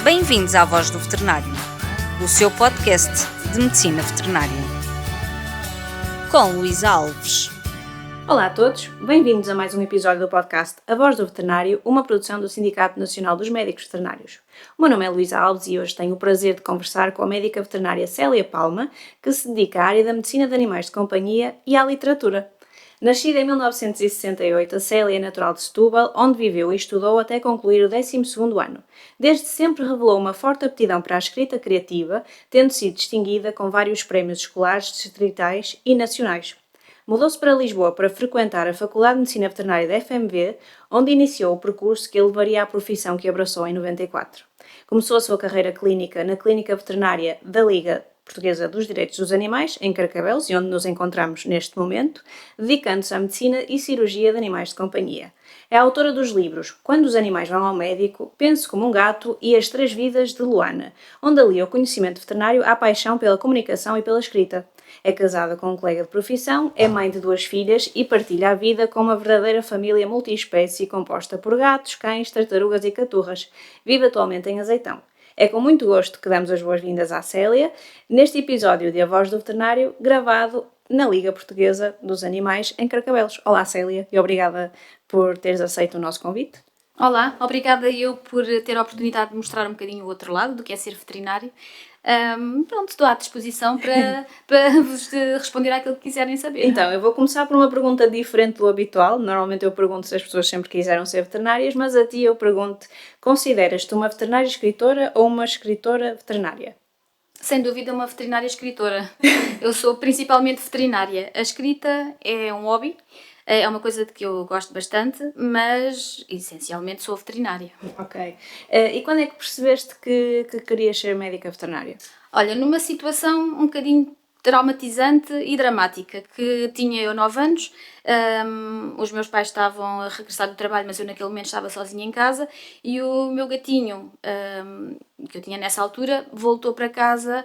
Bem-vindos à Voz do Veterinário, o seu podcast de medicina veterinária. Com Luísa Alves. Olá a todos, bem-vindos a mais um episódio do podcast A Voz do Veterinário, uma produção do Sindicato Nacional dos Médicos Veterinários. O meu nome é Luísa Alves e hoje tenho o prazer de conversar com a médica veterinária Célia Palma, que se dedica à área da medicina de animais de companhia e à literatura. Nascida em 1968, a Célia é natural de Setúbal, onde viveu e estudou até concluir o 12º ano. Desde sempre revelou uma forte aptidão para a escrita criativa, tendo sido distinguida com vários prémios escolares, distritais e nacionais. Mudou-se para Lisboa para frequentar a Faculdade de Medicina Veterinária da FMV, onde iniciou o percurso que a levaria à profissão que abraçou em 94. Começou a sua carreira clínica na Clínica Veterinária da Liga Portuguesa dos Direitos dos Animais, em Carcavelos, e onde nos encontramos neste momento, dedicando-se à medicina e cirurgia de animais de companhia. É autora dos livros Quando os Animais Vão ao Médico, Pense como um Gato e As 3 Vidas de Luana, onde alia o conhecimento veterinário à paixão pela comunicação e pela escrita. É casada com um colega de profissão, é mãe de 2 filhas e partilha a vida com uma verdadeira família multiespécie composta por gatos, cães, tartarugas e caturras. Vive atualmente em Azeitão. É com muito gosto que damos as boas-vindas à Célia, neste episódio de A Voz do Veterinário, gravado na Liga Portuguesa dos Animais, em Carcavelos. Olá, Célia, e obrigada por teres aceito o nosso convite. Olá, obrigada eu por ter a oportunidade de mostrar um bocadinho o outro lado do que é ser veterinário. Estou à disposição para vos responder àquilo que quiserem saber. Então, eu vou começar por uma pergunta diferente do habitual. Normalmente eu pergunto se as pessoas sempre quiseram ser veterinárias, mas a ti eu pergunto, consideras-te uma veterinária escritora ou uma escritora veterinária? Sem dúvida uma veterinária escritora. Eu sou principalmente veterinária. A escrita é um hobby, é uma coisa de que eu gosto bastante, mas essencialmente sou veterinária. Ok. E quando é que percebeste que querias ser médica veterinária? Olha, numa situação um bocadinho traumatizante e dramática, que tinha eu 9 anos, os meus pais estavam a regressar do trabalho, mas eu naquele momento estava sozinha em casa, e o meu gatinho, que eu tinha nessa altura, voltou para casa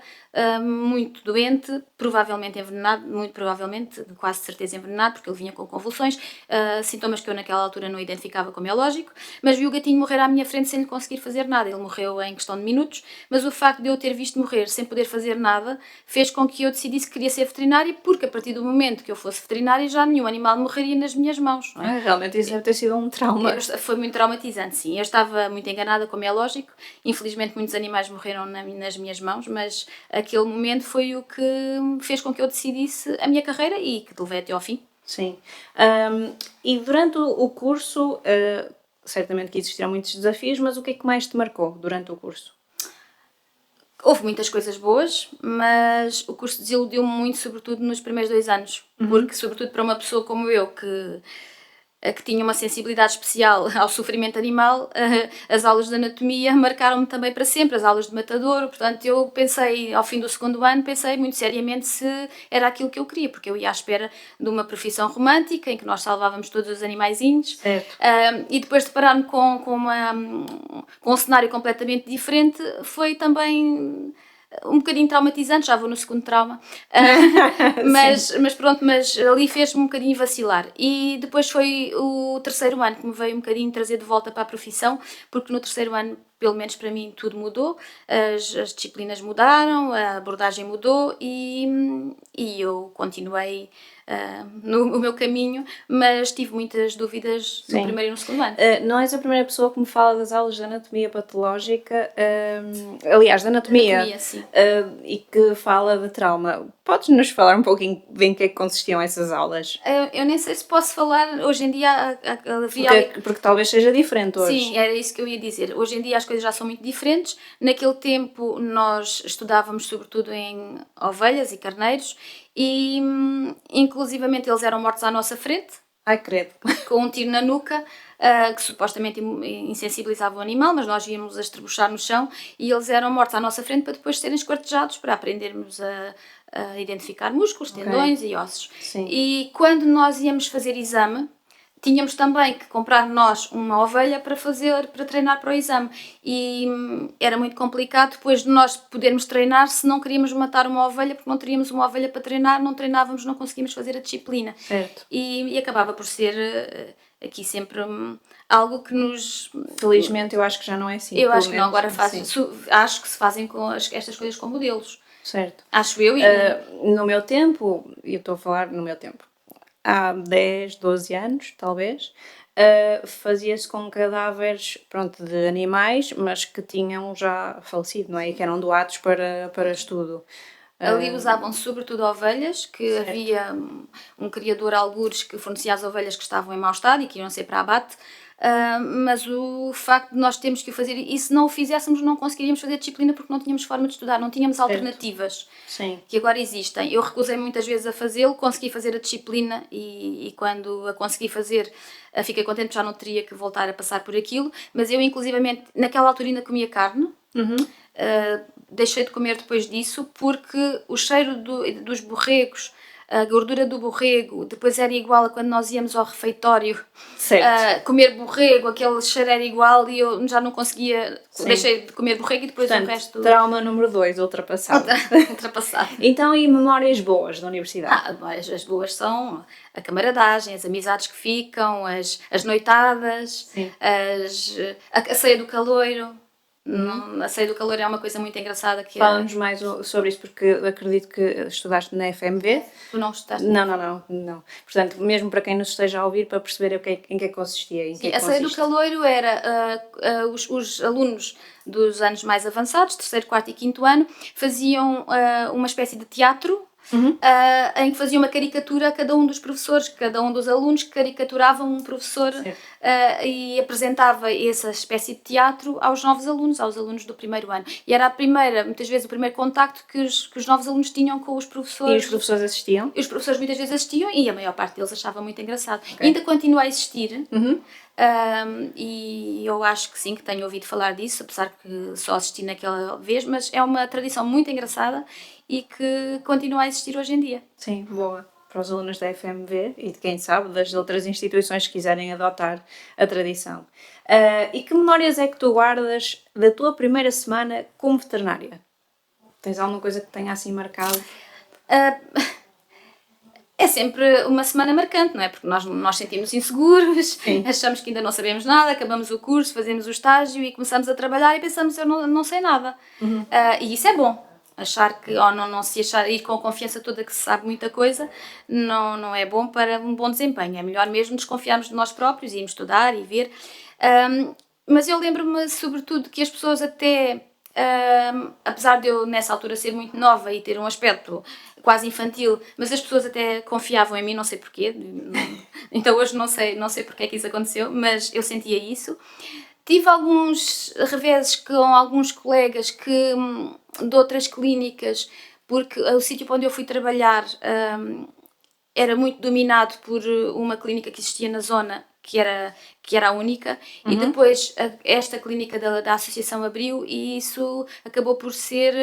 muito doente, provavelmente envenenado, muito provavelmente, quase certeza envenenado, porque ele vinha com convulsões, sintomas que eu naquela altura não identificava, como é lógico, mas vi o gatinho morrer à minha frente sem lhe conseguir fazer nada. Ele morreu em questão de minutos, mas o facto de eu ter visto morrer sem poder fazer nada fez com que eu decidisse que queria ser veterinária, porque a partir do momento que eu fosse veterinária já nenhum animal morreria nas minhas mãos. Não é? Realmente isso deve ter sido um trauma. Foi muito traumatizante, sim. Eu estava muito enganada, como é lógico. Infelizmente muitos animais morreram nas minhas mãos, mas aquele momento foi o que fez com que eu decidisse a minha carreira e que levei até ao fim. Sim. E durante o curso, certamente que existiram muitos desafios, mas o que é que mais te marcou durante o curso? Houve muitas coisas boas, mas o curso desiludiu-me muito, sobretudo nos primeiros 2 anos. Porque, sobretudo para uma pessoa como eu, que tinha uma sensibilidade especial ao sofrimento animal, as aulas de anatomia marcaram-me também para sempre, as aulas de matadouro. Portanto, eu pensei, ao fim do 2º ano, pensei muito seriamente se era aquilo que eu queria, porque eu ia à espera de uma profissão romântica, em que nós salvávamos todos os animaizinhos, e depois de deparar-me com um cenário completamente diferente, foi também um bocadinho traumatizante. Já vou no 2º trauma, mas ali fez-me um bocadinho vacilar. E depois foi o 3º ano que me veio um bocadinho trazer de volta para a profissão, porque no 3º ano, pelo menos para mim, tudo mudou, as disciplinas mudaram, a abordagem mudou e eu continuei no meu caminho, mas tive muitas dúvidas no 1º e no 2º ano. Não és a primeira pessoa que me fala das aulas de anatomia patológica, aliás, de anatomia, sim. E que fala de trauma. Podes-nos falar um pouquinho de em que é que consistiam essas aulas? Eu nem sei se posso falar, hoje em dia porque talvez seja diferente hoje. Sim, era isso que eu ia dizer. Hoje em dia as coisas já são muito diferentes. Naquele tempo nós estudávamos sobretudo em ovelhas e carneiros e inclusivamente eles eram mortos à nossa frente. Ai, credo. Com um tiro na nuca, que supostamente insensibilizava o animal, mas nós íamos a estrebuchar no chão e eles eram mortos à nossa frente para depois serem esquartejados, para aprendermos a identificar músculos, tendões e ossos. Sim. E quando nós íamos fazer exame, tínhamos também que comprar nós uma ovelha para treinar para o exame. E era muito complicado depois de nós podermos treinar se não queríamos matar uma ovelha, porque não teríamos uma ovelha para treinar, não treinávamos, não conseguíamos fazer a disciplina. Certo. E acabava por ser aqui sempre algo que nos... Felizmente eu acho que já não é assim. Eu pelo acho que não, menos, agora fazem, acho que se fazem com estas coisas com modelos. Certo. Acho eu. No meu tempo, e eu estou a falar no meu tempo, há 10, 12 anos, talvez, fazia-se com cadáveres, pronto, de animais, mas que tinham já falecido, não é? E que eram doados para estudo. Ali usavam sobretudo ovelhas, que havia um criador algures que fornecia as ovelhas que estavam em mau estado e que iam ser para abate. Mas o facto de nós termos que o fazer, e se não o fizéssemos não conseguiríamos fazer disciplina porque não tínhamos forma de estudar, não tínhamos alternativas. Sim. Que agora existem. Eu recusei muitas vezes a fazê-lo, consegui fazer a disciplina e quando a consegui fazer fiquei contente porque já não teria que voltar a passar por aquilo, mas eu inclusivamente naquela altura ainda comia carne. Deixei de comer depois disso porque o cheiro dos borregos, a gordura do borrego, depois era igual a quando nós íamos ao refeitório comer borrego, aquele cheiro era igual e eu já não conseguia. Sim. Deixei de comer borrego e depois o resto. Trauma número 2, ultrapassado. Ultrapassado. Então, e memórias boas da universidade? As boas são a camaradagem, as amizades que ficam, as noitadas, a ceia do caloiro. A ceia do calor é uma coisa muito engraçada que Fala-nos mais sobre isso, porque acredito que estudaste na FMV. Tu não estudaste? Não. Portanto, mesmo para quem nos esteja a ouvir, para perceber em que consistia. A ceia do caloiro era os alunos dos anos mais avançados, 3º, 4º e 5º ano, faziam uma espécie de teatro. Em que fazia uma caricatura a cada um dos professores, cada um dos alunos que caricaturavam um professor e apresentava essa espécie de teatro aos novos alunos, aos alunos do primeiro ano. E era muitas vezes o primeiro contacto que os novos alunos tinham com os professores. E os professores assistiam? E os professores muitas vezes assistiam e a maior parte deles achava muito engraçado. Okay. Ainda continua a existir. E eu acho que sim, que tenho ouvido falar disso, apesar que só assisti naquela vez, mas é uma tradição muito engraçada e que continua a existir hoje em dia. Sim, boa. Para os alunos da FMV e de quem sabe das outras instituições que quiserem adotar a tradição. E que memórias é que tu guardas da tua primeira semana como veterinária? Tens alguma coisa que tenha assim marcado? É sempre uma semana marcante, não é? Porque nós sentimos inseguros, Sim. Achamos que ainda não sabemos nada, acabamos o curso, fazemos o estágio e começamos a trabalhar e pensamos eu não sei nada. E isso é bom. Achar que, ou não se achar, ir com a confiança toda que se sabe muita coisa, não é bom para um bom desempenho. É melhor mesmo desconfiarmos de nós próprios e irmos estudar e ver. Mas eu lembro-me, sobretudo, que as pessoas até, apesar de eu nessa altura ser muito nova e ter um aspecto quase infantil, mas as pessoas até confiavam em mim, não sei porquê. Então hoje não sei porque é que isso aconteceu, mas eu sentia isso. Tive alguns reveses com alguns colegas de outras clínicas, porque o sítio para onde eu fui trabalhar era muito dominado por uma clínica que existia na zona, que era a única, e depois esta clínica da associação abriu e isso acabou por ser...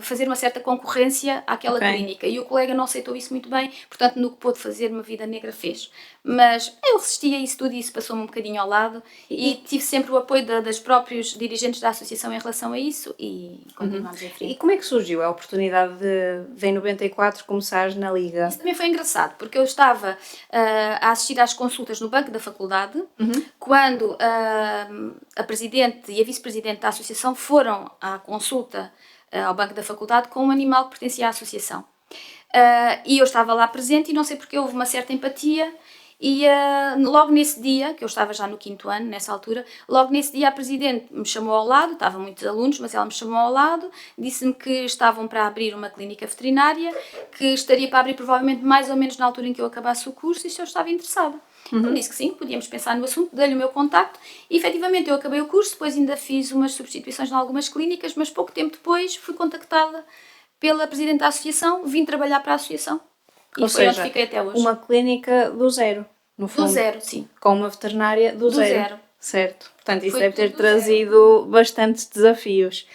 fazer uma certa concorrência àquela clínica e o colega não aceitou isso muito bem, portanto no que pôde fazer uma vida negra fez, mas eu resisti a isso tudo e isso passou-me um bocadinho ao lado e tive sempre o apoio das próprios dirigentes da associação em relação a isso e continuamos em frente. E como é que surgiu a oportunidade de em 94 começares na Liga? Isso também foi engraçado, porque eu estava a assistir às consultas no banco da faculdade quando a presidente e a vice-presidente da associação foram à consulta ao banco da faculdade com um animal que pertencia à associação. E eu estava lá presente e não sei porque houve uma certa empatia e logo nesse dia, que eu estava já no 5º ano, nessa altura, logo nesse dia a presidente me chamou ao lado, estavam muitos alunos, mas ela me chamou ao lado, disse-me que estavam para abrir uma clínica veterinária, que estaria para abrir provavelmente mais ou menos na altura em que eu acabasse o curso e se eu estava interessada. Eu disse que sim, podíamos pensar no assunto, dei-lhe o meu contacto e efetivamente eu acabei o curso, depois ainda fiz umas substituições em algumas clínicas, mas pouco tempo depois fui contactada pela presidente da associação, vim trabalhar para a associação e foi onde fiquei até hoje. Uma clínica do zero, no fundo. Do zero, sim. Com uma veterinária do zero. Certo. Portanto, isso Foi deve ter tudo trazido bastantes desafios.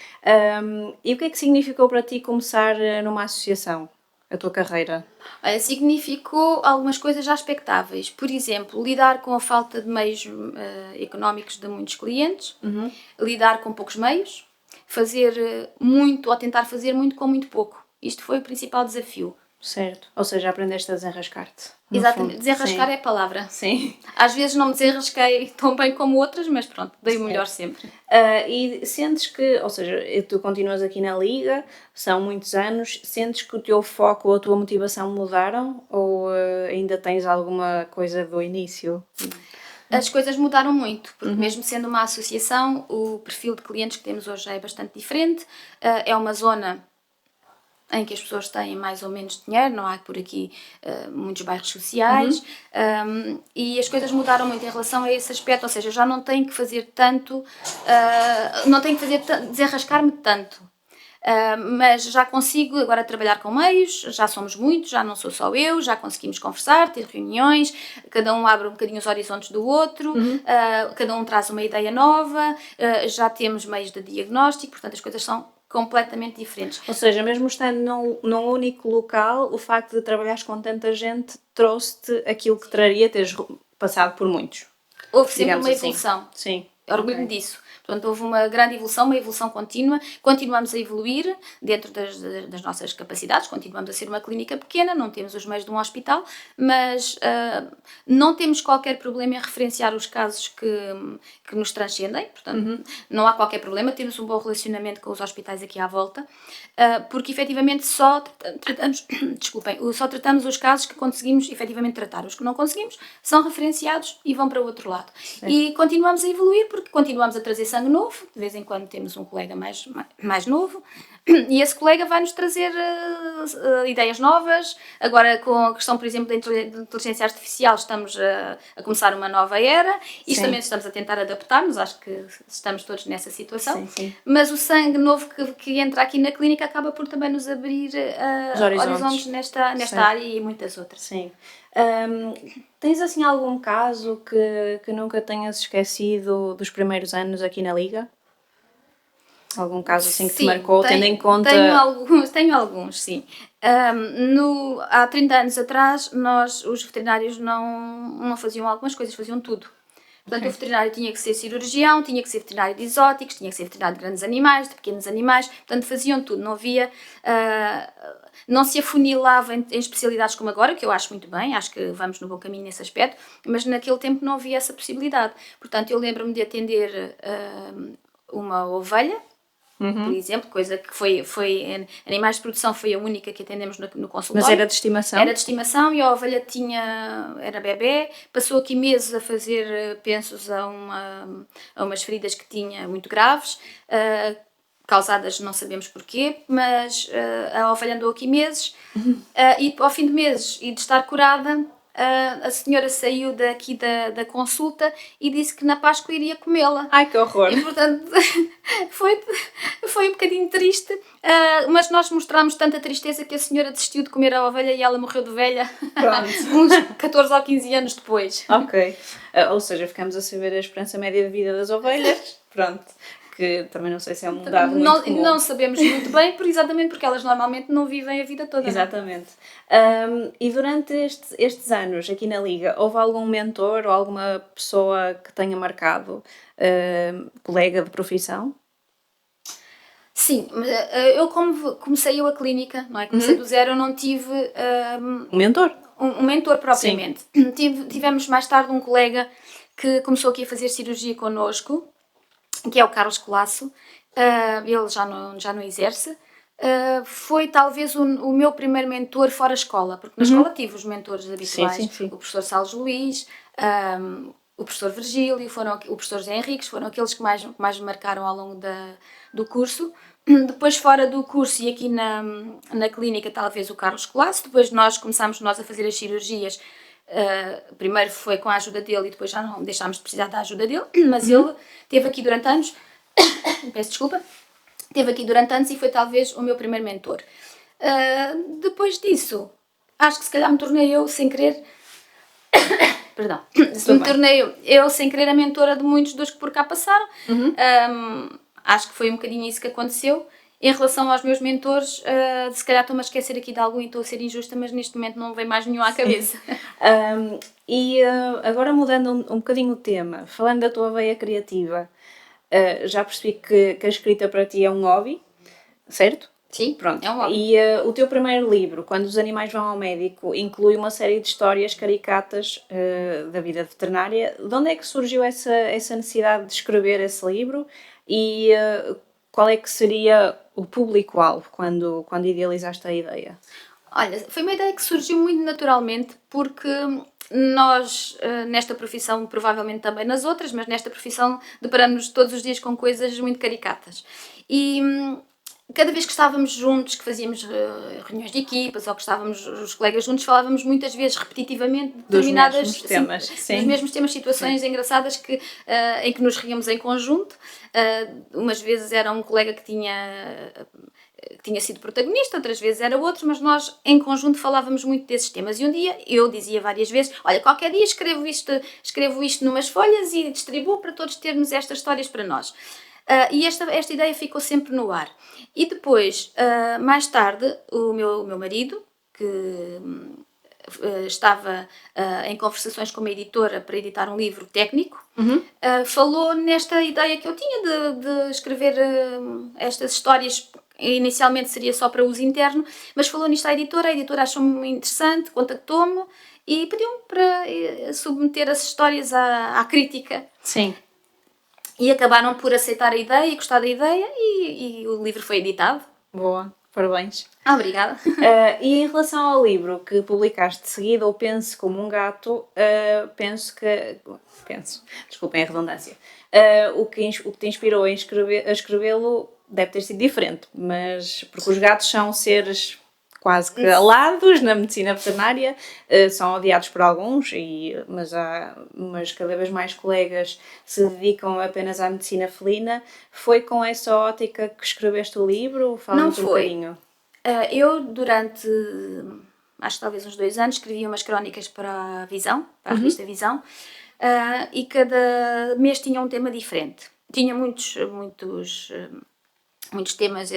E o que é que significou para ti começar numa associação, a tua carreira? Significou algumas coisas já expectáveis. Por exemplo, lidar com a falta de meios económicos de muitos clientes, lidar com poucos meios, fazer muito ou tentar fazer muito com muito pouco. Isto foi o principal desafio. Certo. Ou seja, aprendeste a desenrascar-te. Exatamente, desenrascar é a palavra. Sim. Às vezes não me desenrasquei tão bem como outras, mas pronto, dei o melhor sempre. E sentes que, ou seja, tu continuas aqui na Liga, são muitos anos, sentes que o teu foco ou a tua motivação mudaram ou ainda tens alguma coisa do início? As coisas mudaram muito, porque mesmo sendo uma associação, o perfil de clientes que temos hoje é bastante diferente. É uma zona em que as pessoas têm mais ou menos dinheiro, não há por aqui muitos bairros sociais, e as coisas mudaram muito em relação a esse aspecto, ou seja, eu já não tenho que fazer tanto, não tenho que fazer desenrascar-me tanto. Mas já consigo agora trabalhar com meios, já somos muitos, já não sou só eu, já conseguimos conversar, ter reuniões, cada um abre um bocadinho os horizontes do outro, cada um traz uma ideia nova, já temos meios de diagnóstico, portanto as coisas são completamente diferentes. Ou seja, mesmo estando num único local, o facto de trabalhares com tanta gente trouxe-te aquilo que traria teres passado por muitos. Houve sempre uma evolução. Sim. Orgulho-me disso. Portanto, houve uma grande evolução, uma evolução contínua. Continuamos a evoluir dentro das nossas capacidades, continuamos a ser uma clínica pequena, não temos os meios de um hospital, mas não temos qualquer problema em referenciar os casos que nos transcendem, portanto, não há qualquer problema, temos um bom relacionamento com os hospitais aqui à volta, porque efetivamente só tratamos os casos que conseguimos efetivamente tratar. Os que não conseguimos são referenciados e vão para o outro lado. Sim. E continuamos a evoluir porque continuamos a trazer sangue novo, de vez em quando temos um colega mais novo, e esse colega vai-nos trazer ideias novas. Agora, com a questão, por exemplo, da inteligência artificial, estamos a começar uma nova era, e também estamos a tentar adaptar-nos, acho que estamos todos nessa situação. Sim. Mas o sangue novo que entra aqui na clínica acaba por também nos abrir horizontes nesta área e muitas outras. Sim. Tens assim algum caso que nunca tenhas esquecido dos primeiros anos aqui na Liga? Algum caso assim que te marcou, tendo em conta... Tenho alguns, sim. Há 30 anos atrás, os veterinários não faziam algumas coisas, faziam tudo. Portanto, o veterinário tinha que ser cirurgião, tinha que ser veterinário de exóticos, tinha que ser veterinário de grandes animais, de pequenos animais, portanto, faziam tudo. Não havia... não se afunilava em especialidades como agora, que eu acho muito bem, acho que vamos no bom caminho nesse aspecto, mas naquele tempo não havia essa possibilidade. Portanto, eu lembro-me de atender uma ovelha, por exemplo, coisa que foi animais de produção, foi a única que atendemos no consultório. Mas era de estimação? Era de estimação e a ovelha era bebê, passou aqui meses a fazer pensos a umas feridas que tinha muito graves, causadas não sabemos porquê, mas a ovelha andou aqui meses e ao fim de meses e de estar curada, a senhora saiu daqui da consulta e disse que na Páscoa iria comê-la. Ai, que horror! E portanto foi um bocadinho triste, mas nós mostramos tanta tristeza que a senhora desistiu de comer a ovelha e ela morreu de velha uns 14 ou 15 anos depois. Ok, ou seja, ficamos a saber a esperança média de vida das ovelhas, pronto, que também não sei se é um dado muito comum. Não sabemos muito bem, exatamente porque elas normalmente não vivem a vida toda. Exatamente. E durante estes anos aqui na Liga, houve algum mentor ou alguma pessoa que tenha marcado, colega de profissão? Sim, eu como comecei a clínica, não é? Comecei do zero, eu não tive... Um mentor? Um mentor propriamente. Tivemos mais tarde um colega que começou aqui a fazer cirurgia connosco, que é o Carlos Colasso, ele já não exerce. Foi talvez o meu primeiro mentor fora escola, porque na escola tive os mentores habituais, sim. O professor Salles Luís, o professor Virgílio, o professor José Henriques, foram aqueles que mais me marcaram ao longo do curso. Depois fora do curso e aqui na clínica talvez o Carlos Colasso, depois começámos a fazer as cirurgias. Primeiro foi com a ajuda dele e depois já não deixámos de precisar da ajuda dele, mas ele esteve aqui durante anos, peço desculpa, esteve aqui durante anos e foi talvez o meu primeiro mentor. Depois disso, acho que se calhar me tornei eu sem querer, tornei eu sem querer a mentora de muitos dos que por cá passaram. Acho que foi um bocadinho isso que aconteceu. Em relação aos meus mentores, se calhar estou-me a esquecer aqui de algum e estou a ser injusta, mas neste momento não vem mais nenhum à cabeça. Agora mudando um bocadinho o tema, falando da tua veia criativa, já percebi que a escrita para ti é um hobby, certo? Sim, Pronto. é um hobby. E o teu primeiro livro, Quando os Animais Vão ao Médico, inclui uma série de histórias caricatas da vida veterinária. De onde é que surgiu essa necessidade de escrever esse livro e qual é que seria o público-alvo quando idealizaste a ideia? Olha, foi uma ideia que surgiu muito naturalmente porque nós, nesta profissão, provavelmente também nas outras, mas nesta profissão deparamos todos os dias com coisas muito caricatas. E cada vez que estávamos juntos, que fazíamos reuniões de equipas ou que estávamos os colegas juntos, falávamos muitas vezes repetitivamente de determinadas mesmos temas, sim. dos mesmos temas, situações engraçadas em que nos ríamos em conjunto. Umas vezes era um colega que tinha sido protagonista, outras vezes era outro, mas nós em conjunto falávamos muito desses temas. E um dia eu dizia várias vezes: olha, qualquer dia escrevo isto numas folhas e distribuo para todos termos estas histórias para nós. E esta ideia ficou sempre no ar. E depois, mais tarde, o meu marido, que estava em conversações com uma editora para editar um livro técnico, falou nesta ideia que eu tinha de escrever estas histórias. Inicialmente seria só para uso interno, mas falou nisto à editora, a editora achou-me interessante, contactou-me e pediu-me para submeter as histórias à crítica. Sim. E acabaram por aceitar a ideia e gostar da ideia e o livro foi editado. Boa, parabéns. Obrigada. E em relação ao livro que publicaste de seguida, ou Pense Como um Gato, desculpem a redundância, o que te inspirou a escrevê-lo deve ter sido diferente, mas porque os gatos são seres quase que alados na medicina veterinária, são odiados por alguns, mas cada vez mais colegas se dedicam apenas à medicina felina. Foi com essa ótica que escreveste o livro? Fala-nos um bocadinho. Eu, durante, acho que talvez uns 2 anos, escrevia umas crónicas para a Visão, para a revista Visão, e cada mês tinha um tema diferente. Tinha muitos temas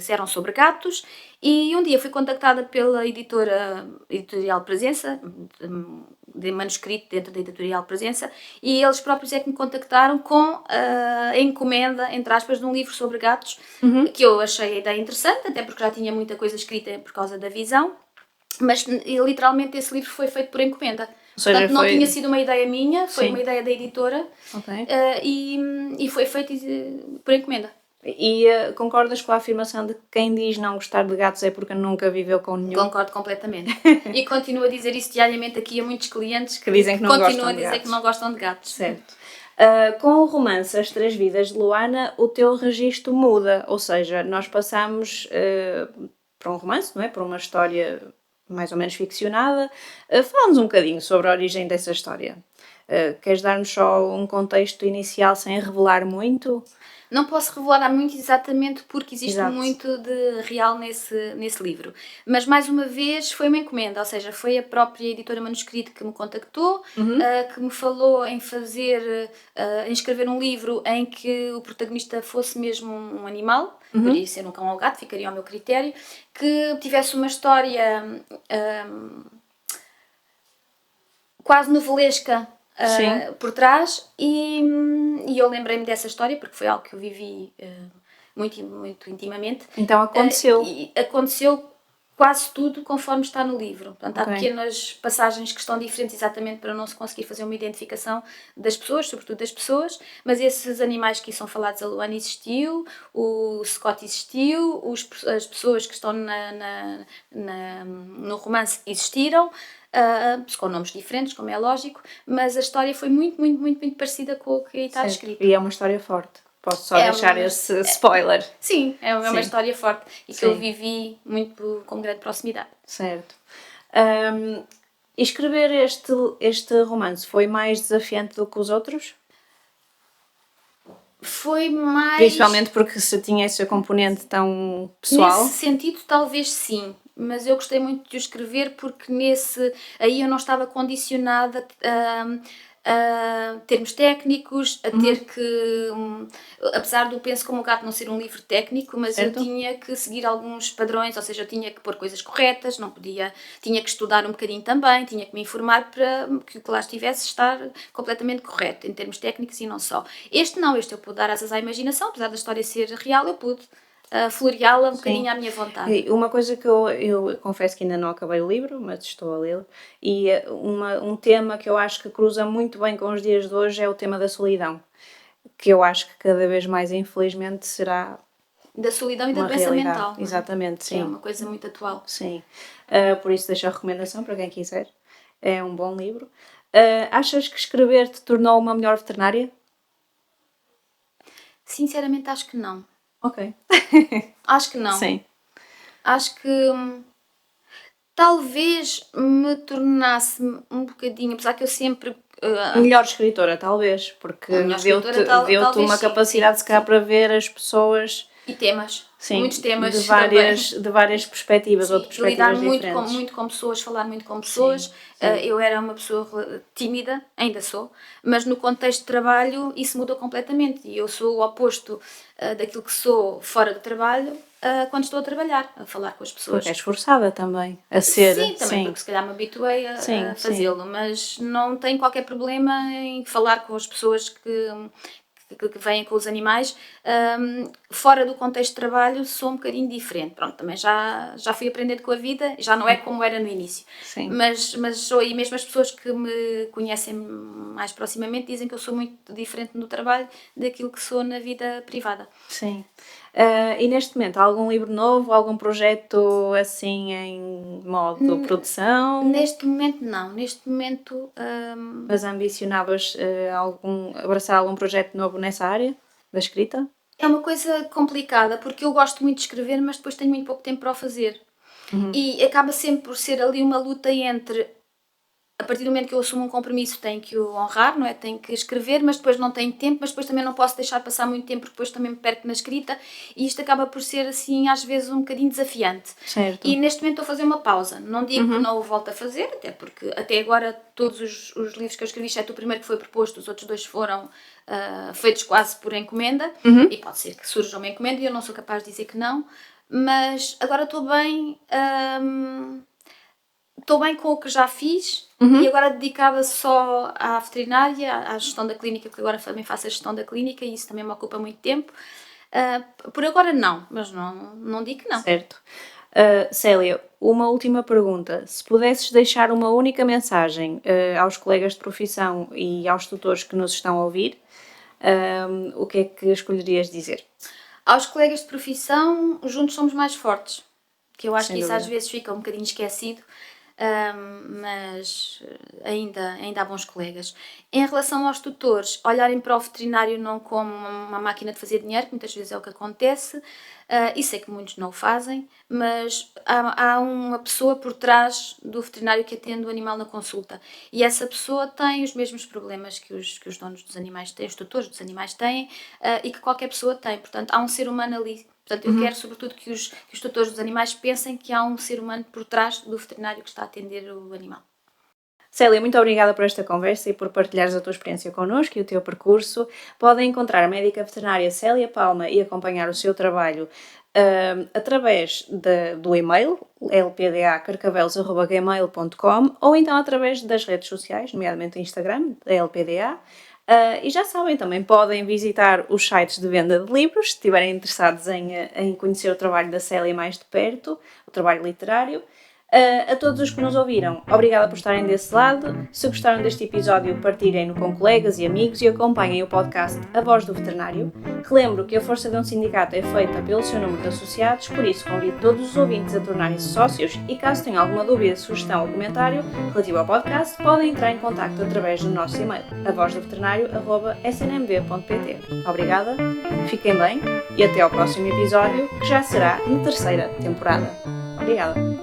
eram sobre gatos, e um dia fui contactada pela Editorial Presença, de manuscrito dentro da Editorial Presença, e eles próprios é que me contactaram com a encomenda, entre aspas, de um livro sobre gatos, que eu achei a ideia interessante, até porque já tinha muita coisa escrita por causa da Visão, mas literalmente esse livro foi feito por encomenda. Portanto, não tinha sido uma ideia minha, foi uma ideia da editora, e foi feito por encomenda. E concordas com a afirmação de que quem diz não gostar de gatos é porque nunca viveu com nenhum? Concordo completamente. E continuo a dizer isso diariamente aqui a muitos clientes que dizem que não gostam de gatos. Continuam a dizer que não gostam de gatos. Certo. Com o romance As Três Vidas de Luana, o teu registro muda, ou seja, nós passamos para um romance, não é? Para uma história mais ou menos ficcionada. Fala-nos um bocadinho sobre a origem dessa história. Queres dar-nos só um contexto inicial sem revelar muito? Não posso revelar muito exatamente porque existe muito de real nesse livro. Mas, mais uma vez, foi uma encomenda, ou seja, foi a própria editora Manuscrito que me contactou, que me falou em em escrever um livro em que o protagonista fosse mesmo um animal, poderia ser um cão ou gato, ficaria ao meu critério, que tivesse uma história quase novelesca, por trás, e eu lembrei-me dessa história porque foi algo que eu vivi muito, muito intimamente. Então aconteceu. E aconteceu quase tudo conforme está no livro. Portanto, há pequenas passagens que estão diferentes exatamente para não se conseguir fazer uma identificação das pessoas, sobretudo das pessoas, mas esses animais que são falados, a Luana existiu, o Scott existiu, as pessoas que estão no romance existiram, com nomes diferentes, como é lógico, mas a história foi muito, muito, muito, muito parecida com o que está escrito. E é uma história forte. Posso só deixar esse spoiler. Sim, é uma história forte e que eu vivi muito com grande proximidade. Certo. Escrever este romance foi mais desafiante do que os outros? Foi mais... Principalmente porque se tinha essa componente tão pessoal? Nesse sentido, talvez sim. Mas eu gostei muito de o escrever porque aí eu não estava condicionada a termos técnicos, a ter que, apesar do Penso Como um Gato não ser um livro técnico, mas eu tinha que seguir alguns padrões, ou seja, eu tinha que pôr coisas corretas, tinha que estudar um bocadinho também, tinha que me informar para que o que lá estivesse estar completamente correto, em termos técnicos e não só. Este eu pude dar asas à imaginação, apesar da história ser real, eu pude floreá-la um bocadinho à minha vontade. E uma coisa que eu confesso que ainda não acabei o livro, mas estou a lê-lo, e um tema que eu acho que cruza muito bem com os dias de hoje é o tema da solidão, que eu acho que cada vez mais, infelizmente, será Da solidão e da uma doença realidade. mental. Exatamente, Que sim. é uma coisa muito atual. Sim. Por isso deixo a recomendação para quem quiser. É um bom livro. Achas que escrever te tornou uma melhor veterinária? Sinceramente, acho que não. Ok. Acho que não. Sim. Acho que talvez me tornasse um bocadinho, apesar que eu sempre. Melhor escritora, talvez, porque Melhor deu-te escritora, deu-te talvez uma sim, capacidade, sim, se calhar, sim. para ver as pessoas, E temas. sim, Muitos temas de várias perspectivas, ou de Sim, lidar perspectivas muito diferentes. muito com pessoas, falar muito com pessoas. Sim, sim. Eu era uma pessoa tímida, ainda sou, mas no contexto de trabalho isso mudou completamente. E eu sou o oposto daquilo que sou fora do trabalho quando estou a trabalhar, a falar com as pessoas. Porque és esforçada também, a ser. Sim, também porque se calhar me habituei a Sim, fazê-lo, mas não tenho qualquer problema em falar com as pessoas que vêm com os animais. Fora do contexto de trabalho sou um bocadinho diferente. Pronto, também já fui aprendendo com a vida, já não é como era no início. Sim. Mas sou, e mesmo as pessoas que me conhecem mais proximamente dizem que eu sou muito diferente no trabalho daquilo que sou na vida privada. Sim. E neste momento, há algum livro novo, algum projeto assim em modo produção? Neste momento não, neste momento Mas ambicionavas abraçar algum projeto novo nessa área da escrita? é uma coisa complicada porque eu gosto muito de escrever, mas depois tenho muito pouco tempo para o fazer. E acaba sempre por ser ali uma luta entre, a partir do momento que eu assumo um compromisso, tenho que o honrar, não é? Tenho que escrever, mas depois não tenho tempo, mas depois também não posso deixar passar muito tempo, porque depois também me perco na escrita, e isto acaba por ser, assim, às vezes um bocadinho desafiante. Certo. E neste momento estou a fazer uma pausa. Não digo que não o volto a fazer, até porque até agora todos os livros que eu escrevi, exceto o primeiro que foi proposto, os outros dois foram feitos quase por encomenda, e pode ser que surja uma encomenda e eu não sou capaz de dizer que não, mas agora estou bem... Estou bem com o que já fiz e agora dedicada só à veterinária, à gestão da clínica, porque agora também faço a gestão da clínica e isso também me ocupa muito tempo. Por agora não, mas não digo que não. Certo. Célia, uma última pergunta. Se pudesses deixar uma única mensagem aos colegas de profissão e aos tutores que nos estão a ouvir, o que é que escolherias dizer? Aos colegas de profissão, juntos somos mais fortes, que eu acho Sem que isso dúvida. às vezes fica um bocadinho esquecido. Mas ainda há bons colegas. Em relação aos tutores, olharem para o veterinário não como uma máquina de fazer dinheiro, que muitas vezes é o que acontece, e sei que muitos não o fazem, mas há uma pessoa por trás do veterinário que atende o animal na consulta, e essa pessoa tem os mesmos problemas que os donos dos animais têm, os tutores dos animais têm, e que qualquer pessoa tem. Portanto, há um ser humano ali. Portanto, eu quero, sobretudo, que os tutores dos animais pensem que há um ser humano por trás do veterinário que está a atender o animal. Célia, muito obrigada por esta conversa e por partilhares a tua experiência connosco e o teu percurso. Podem encontrar a médica veterinária Célia Palma e acompanhar o seu trabalho através do e-mail lpdacarcavelos@gmail.com ou então através das redes sociais, nomeadamente o Instagram da LPDA. E já sabem, também podem visitar os sites de venda de livros, se estiverem interessados em conhecer o trabalho da Célia mais de perto, o trabalho literário. A todos os que nos ouviram, obrigada por estarem desse lado. Se gostaram deste episódio, partilhem-no com colegas e amigos e acompanhem o podcast A Voz do Veterinário. Relembro que a força de um sindicato é feita pelo seu número de associados, por isso convido todos os ouvintes a tornarem-se sócios e caso tenham alguma dúvida, sugestão ou comentário relativo ao podcast, podem entrar em contacto através do nosso e-mail avozdoveterinário@snmv.pt. Obrigada, fiquem bem e até ao próximo episódio, que já será na terceira temporada. Obrigada!